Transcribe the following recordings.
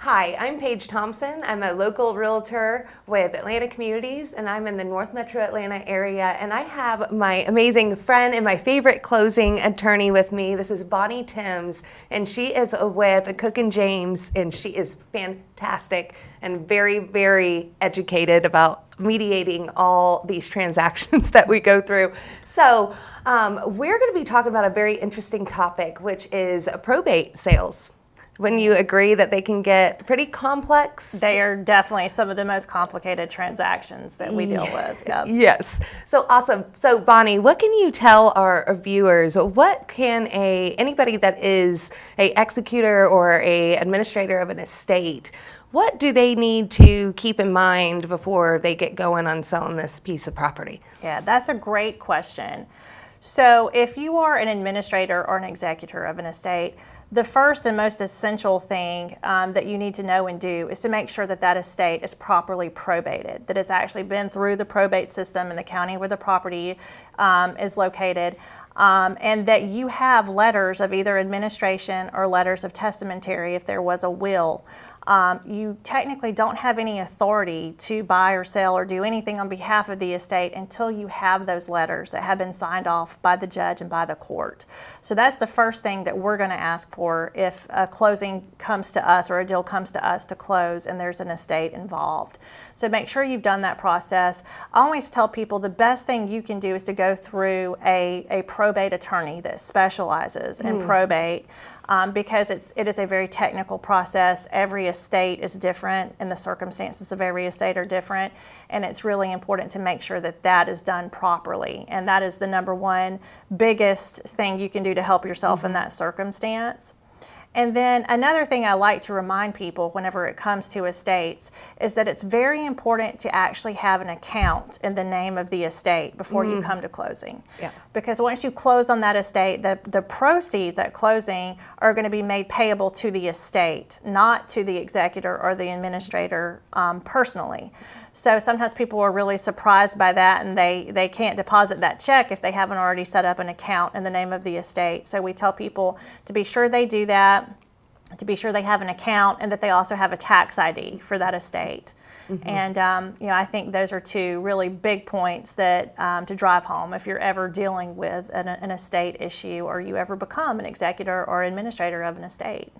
Hi, I'm Paige Thompson. I'm a local realtor with Atlanta Communities, and I'm in the North Metro Atlanta area. And I have my amazing friend and my favorite closing attorney with me. This is Bonnie Timms, and she is with Cook and James, and she is fantastic and very, very educated about mediating all these transactions that we go through. So we're going to be talking about a very interesting topic, which is probate sales. Wouldn't you agree that they can get pretty complex? They are definitely some of the most complicated transactions that we deal with. Yep. Yes. So awesome. So Bonnie, what can you tell our viewers? What can anybody that is a executor or a administrator of an estate, what do they need to keep in mind before they get going on selling this piece of property? Yeah, that's a great question. So if you are an administrator or an executor of an estate, the first and most essential thing that you need to know and do is to make sure that that estate is properly probated, that it's actually been through the probate system in the county where the property is located, and that you have letters of either administration or letters of testamentary if there was a will. You technically don't have any authority to buy or sell or do anything on behalf of the estate until you have those letters that have been signed off by the judge and by the court. So that's the first thing that we're going to ask for if a closing comes to us or a deal comes to us to close and there's an estate involved. So make sure you've done that process. I always tell people the best thing you can do is to go through a probate attorney that specializes in probate. Because it is a very technical process. Every estate is different and the circumstances of every estate are different, and it's really important to make sure that that is done properly, and that is the number one biggest thing you can do to help yourself in that circumstance. And then another thing I like to remind people whenever it comes to estates is that it's very important to actually have an account in the name of the estate before you come to closing. Yeah. Because once you close on that estate, the proceeds at closing are going to be made payable to the estate, not to the executor or the administrator personally. So sometimes people are really surprised by that, and they can't deposit that check if they haven't already set up an account in the name of the estate. So we tell people to be sure they do that, to be sure they have an account, and that they also have a tax ID for that estate. And I think those are two really big points that to drive home if you're ever dealing with an estate issue, or you ever become an executor or administrator of an estate.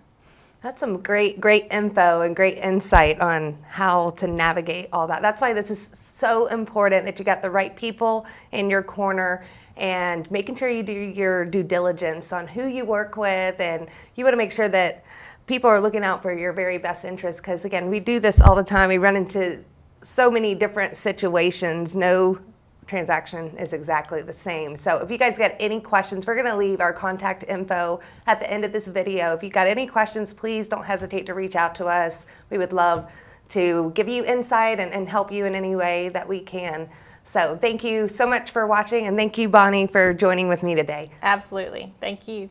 That's some great info and great insight on how to navigate all that. That's why this is so important, that you got the right people in your corner and making sure you do your due diligence on who you work with, and you want to make sure that people are looking out for your very best interest, because again, we do this all the time. We run into so many different situations. No transaction is exactly the same. So if you guys got any questions, we're going to leave our contact info at the end of this video. If you got any questions, please don't hesitate to reach out to us. We would love to give you insight and help you in any way that we can. So thank you so much for watching, and thank you, Bonnie, for joining with me today. Absolutely. Thank you.